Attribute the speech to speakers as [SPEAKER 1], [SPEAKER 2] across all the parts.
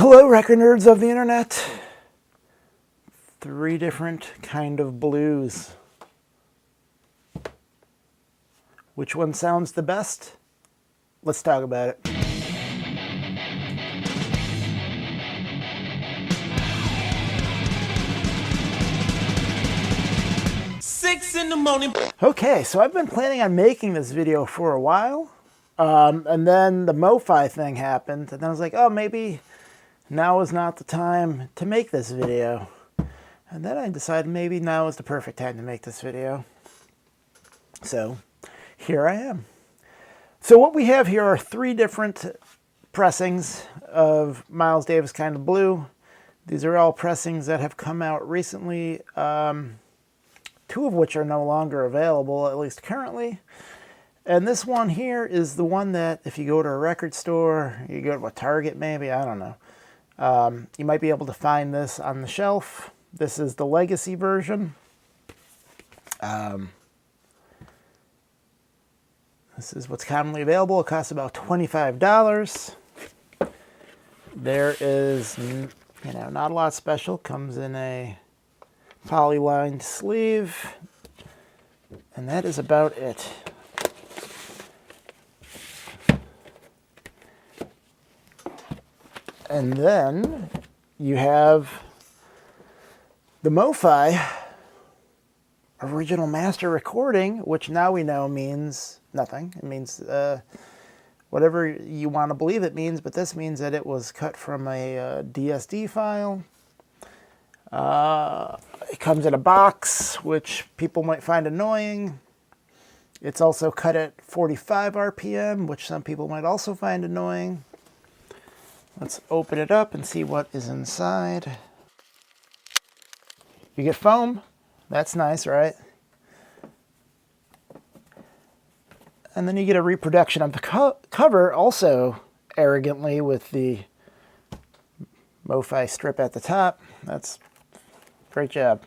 [SPEAKER 1] Hello, record nerds of the internet. 3 different kind of blues. Which one sounds the best? Let's talk about it.
[SPEAKER 2] Six in the morning.
[SPEAKER 1] Okay, so I've been planning on making this video for a while. And then the MoFi thing happened. And then I was like, oh, maybe now is not the time to make this video. And then I decided maybe now is the perfect time to make this video. So here I am. So what we have here are 3 different pressings of Miles Davis Kind of Blue. These are all pressings that have come out recently, 2 of which are no longer available, at least currently. And this one here is the one that if you go to a record store, you go to a Target maybe, I don't know. You might be able to find this on the shelf. This is the legacy version. This is what's commonly available. It costs about $25. There is, not a lot special. Comes in a poly-lined sleeve. And that is about it. And then you have the MoFi original master recording, which now we know means nothing. It means whatever you want to believe it means, but this means that it was cut from a DSD file. It comes in a box, which people might find annoying. It's also cut at 45 RPM, which some people might also find annoying. Let's open it up and see what is inside. You get foam. That's nice, right? And then you get a reproduction of the cover, also arrogantly with the MoFi strip at the top. That's great job.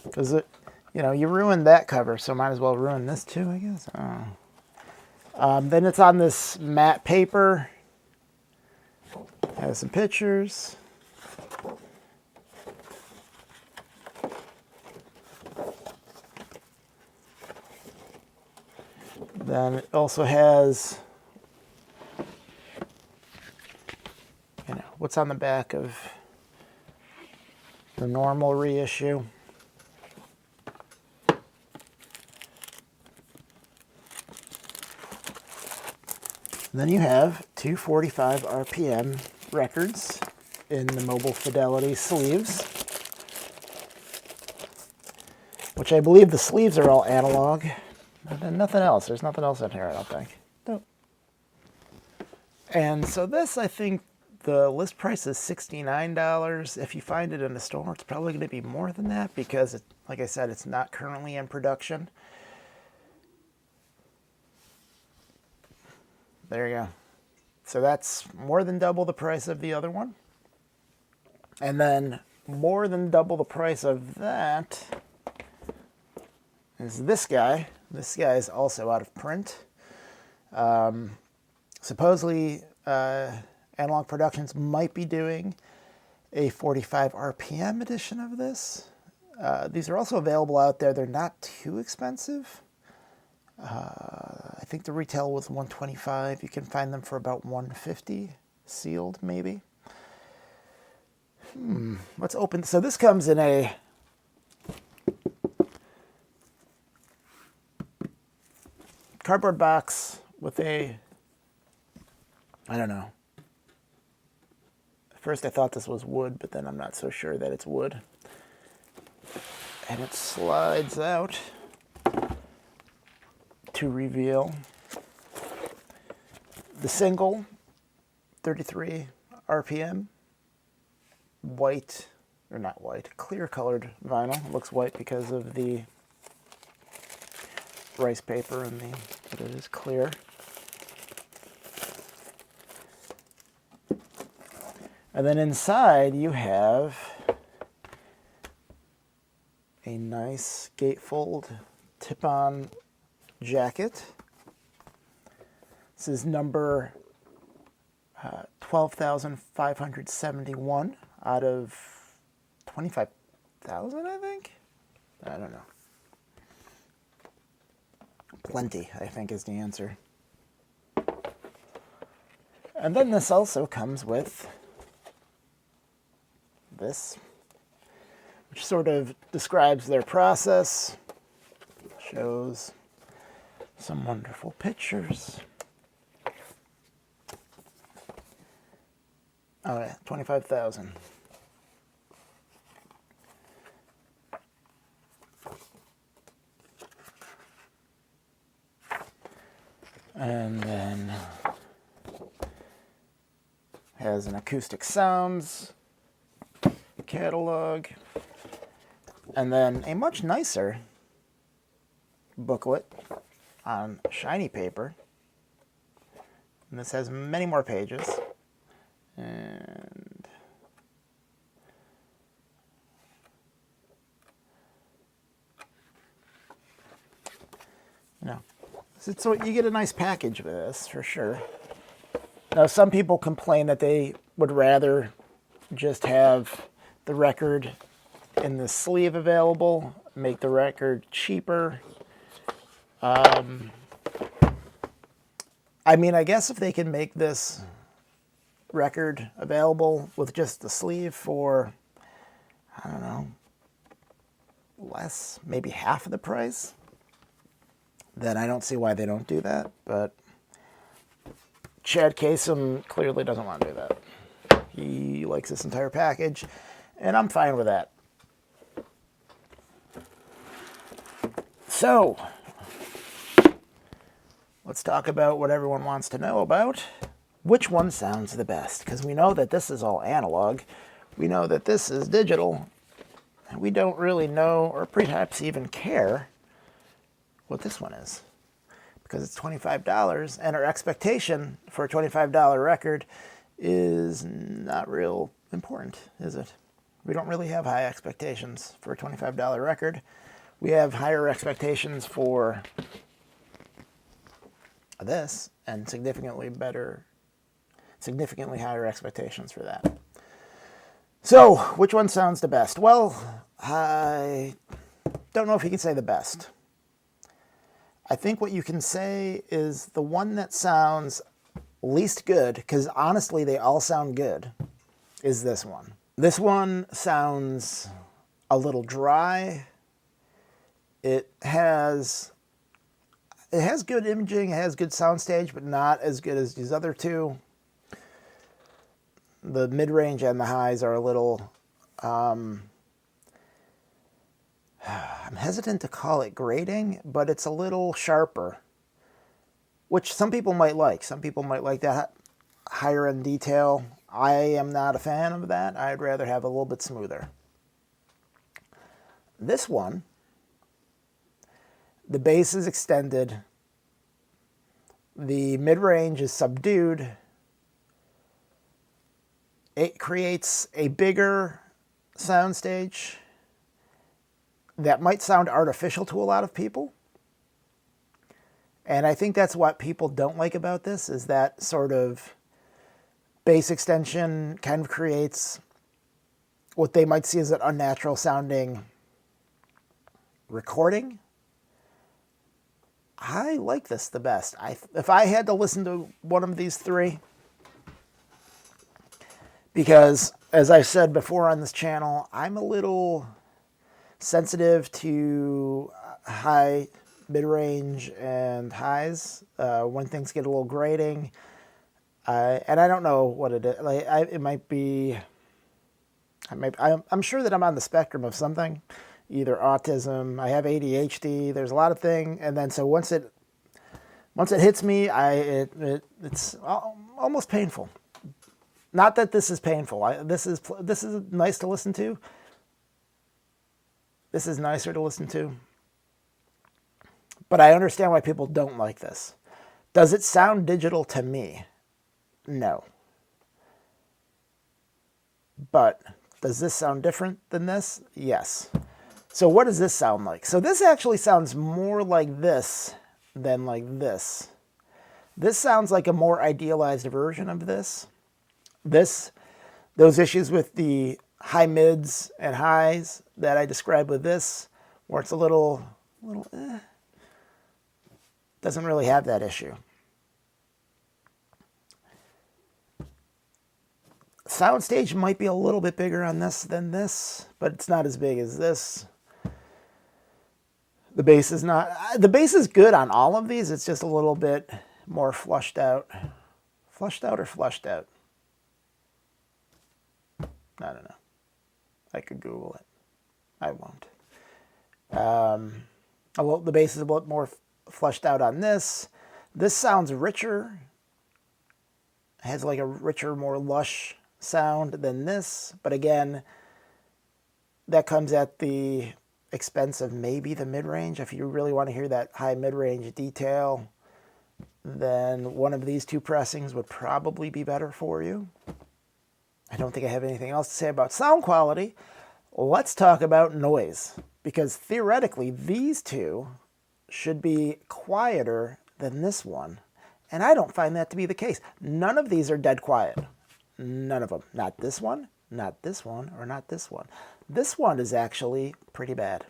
[SPEAKER 1] Because you ruined that cover, so might as well ruin this too, I guess. Then it's on this matte paper. Has some pictures. Then it also has, what's on the back of the normal reissue. Then you have 245 RPM records in the Mobile Fidelity sleeves, which I believe the sleeves are all analog. And then nothing else. There's nothing else in here, I don't think. Nope. And so this, I think, the list price is $69. If you find it in a store, it's probably going to be more than that because, like I said, it's not currently in production. There you go. So that's more than double the price of the other one. And then more than double the price of that is this guy. This guy is also out of print. Supposedly, Analog Productions might be doing a 45 RPM edition of this. These are also available out there. They're not too expensive. I think the retail was $125. You can find them for about $150, sealed maybe. Let's open. So this comes in a cardboard box with a, I don't know. At first I thought this was wood, but then I'm not so sure that it's wood. And it slides out to reveal the single 33 RPM white, or not white, clear colored vinyl. It looks white because of the rice paper and but it is clear. And then inside you have a nice gatefold tip-on jacket. This is number 12,571 out of 25,000, I think. I don't know. Plenty, I think, is the answer. And then this also comes with this, which sort of describes their process, shows some wonderful pictures. Oh yeah, 25,000. And then has an acoustic sounds catalog, and then a much nicer booklet on shiny paper. And this has many more pages. And so you get a nice package with this for sure. Now, some people complain that they would rather just have the record in the sleeve available, make the record cheaper. I mean, I guess if they can make this record available with just the sleeve for, I don't know, less, maybe half of the price, then I don't see why they don't do that. But Chad Kasem clearly doesn't want to do that. He likes this entire package, and I'm fine with that. So, let's talk about what everyone wants to know about. Which one sounds the best? Because we know that this is all analog. We know that this is digital. And we don't really know, or perhaps even care, what this one is. Because it's $25, and our expectation for a $25 record is not real important, is it? We don't really have high expectations for a $25 record. We have higher expectations for this, and significantly higher expectations for that. So, which one sounds the best? Well, I don't know if you can say the best. I think what you can say is the one that sounds least good, because honestly they all sound good, is this one. This one sounds a little dry. It has good imaging, it has good soundstage, but not as good as these other two. The mid-range and the highs are a little, I'm hesitant to call it grating, but it's a little sharper, which some people might like. Some people might like that higher end detail. I am not a fan of that. I'd rather have a little bit smoother. This one, the bass is extended, the mid-range is subdued. It creates a bigger soundstage that might sound artificial to a lot of people. And I think that's what people don't like about this, is that sort of bass extension kind of creates what they might see as an unnatural sounding recording. I like this the best. If I had to listen to one of these three, because as I've said before on this channel, I'm a little sensitive to high, mid-range, and highs when things get a little grating. And I don't know what it is. Like, it might be. I'm sure that I'm on the spectrum of something, either autism. I have ADHD. There's a lot of things, and then so once it hits me, it's almost painful. Not that this is painful. This is nice to listen to. This is nicer to listen to. But I understand why people don't like this. Does it sound digital to me? No. But does this sound different than this? Yes. So what does this sound like? So this actually sounds more like this than like this. This sounds like a more idealized version of this. Those issues with the high mids and highs that I described with this, where it's a little doesn't really have that issue. Soundstage might be a little bit bigger on this than this, but it's not as big as this. The bass is good on all of these. It's just a little bit more flushed out. Flushed out or flushed out? I don't know. I could Google it. I won't. The bass is a little more flushed out on this. This sounds richer. It has like a richer, more lush sound than this. But again, that comes at the expense of maybe the mid-range. If you really want to hear that high mid-range detail, then one of these two pressings would probably be better for you. I don't think I have anything else to say about sound quality. Let's talk about noise, because theoretically these two should be quieter than this one, and I don't find that to be the case. None of these are dead quiet. None of them. Not this one, not this one, or not this one. This one is actually pretty bad.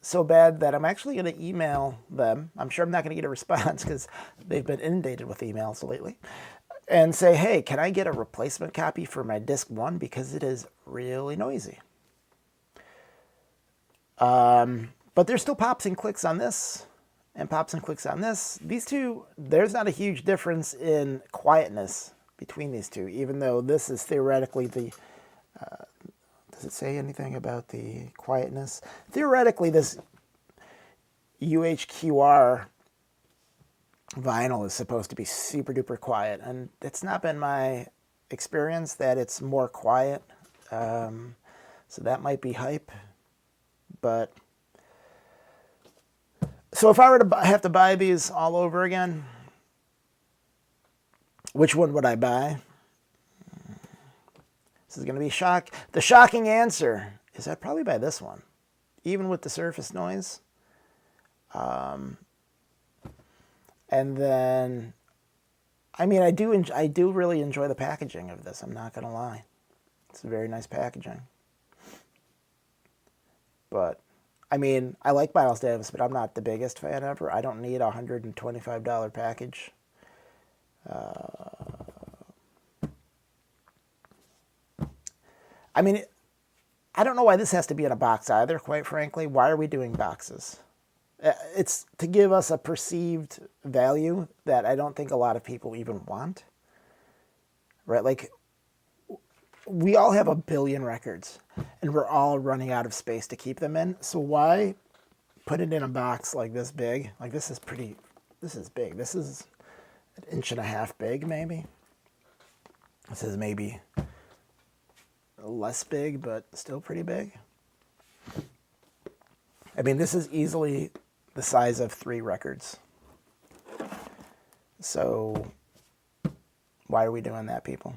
[SPEAKER 1] So bad that I'm actually going to email them. I'm sure I'm not going to get a response because they've been inundated with emails lately. And say, hey, can I get a replacement copy for my disc 1 because it is really noisy. But there's still pops and clicks on this and pops and clicks on this. These two, there's not a huge difference in quietness between these two, even though this is theoretically the, does it say anything about the quietness? Theoretically, this UHQR vinyl is supposed to be super duper quiet, and it's not been my experience that it's more quiet. So that might be hype, but so if I were to have to buy these all over again, which one would I buy? This is going to be shock. The shocking answer is I'd probably buy this one, even with the surface noise. And then, I mean, I do really enjoy the packaging of this. I'm not going to lie. It's a very nice packaging. But, I mean, I like Miles Davis, but I'm not the biggest fan ever. I don't need a $125 package. I mean, I don't know why this has to be in a box either, quite frankly. Why are we doing boxes? It's to give us a perceived value that I don't think a lot of people even want. Right? Like, we all have a billion records, and we're all running out of space to keep them in. So why put it in a box like this big? Like, this is big. This is an inch and a half big, maybe. This is maybe less big, but still pretty big. I mean, this is easily the size of 3 records. So why are we doing that, people?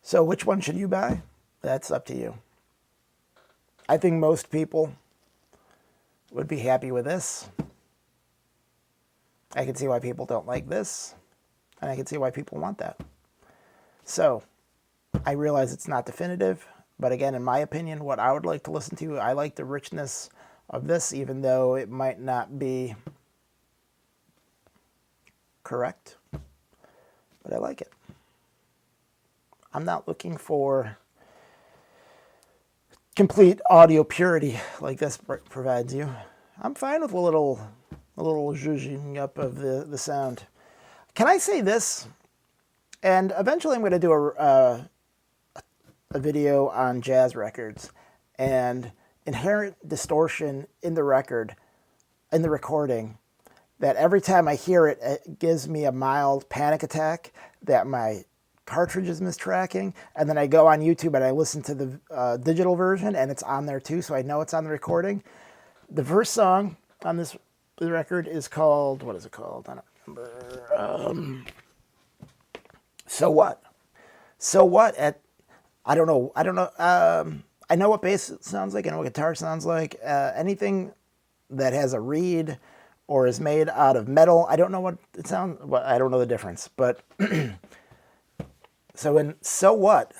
[SPEAKER 1] So which one should you buy? That's up to you. I think most people would be happy with this. I can see why people don't like this, and I can see why people want that. So I realize it's not definitive, but again, in my opinion, what I would like to listen to, I like the richness of this, even though it might not be correct, but I like it. I'm not looking for complete audio purity like this provides you. I'm fine with a little zhuzhing up of the sound. Can I say this? And eventually I'm going to do a video on jazz records and inherent distortion in the record, in the recording, that every time I hear it, it gives me a mild panic attack that my cartridge is mistracking, and then I go on YouTube and I listen to the digital version, and it's on there too, so I know it's on the recording. The first song on this record is called, what is it called? I don't remember. So What? So What? I don't know. I know what bass sounds like. I know what guitar sounds like. Anything that has a reed or is made out of metal. I don't know what it sounds. Well, I don't know the difference. But so what?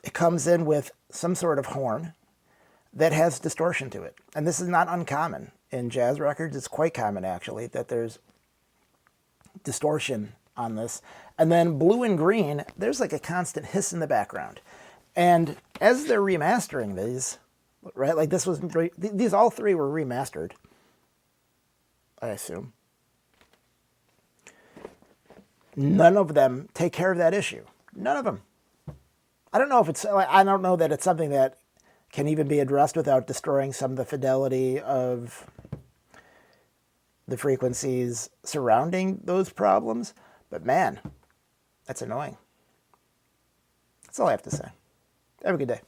[SPEAKER 1] It comes in with some sort of horn that has distortion to it, and this is not uncommon in jazz records. It's quite common actually that there's distortion on this. And then blue and green, there's like a constant hiss in the background. And as they're remastering these, right? Like this was, these all three were remastered, I assume. None of them take care of that issue. None of them. I don't know if it's, I don't know that it's something that can even be addressed without destroying some of the fidelity of the frequencies surrounding those problems. But man, that's annoying. That's all I have to say. Have a good day.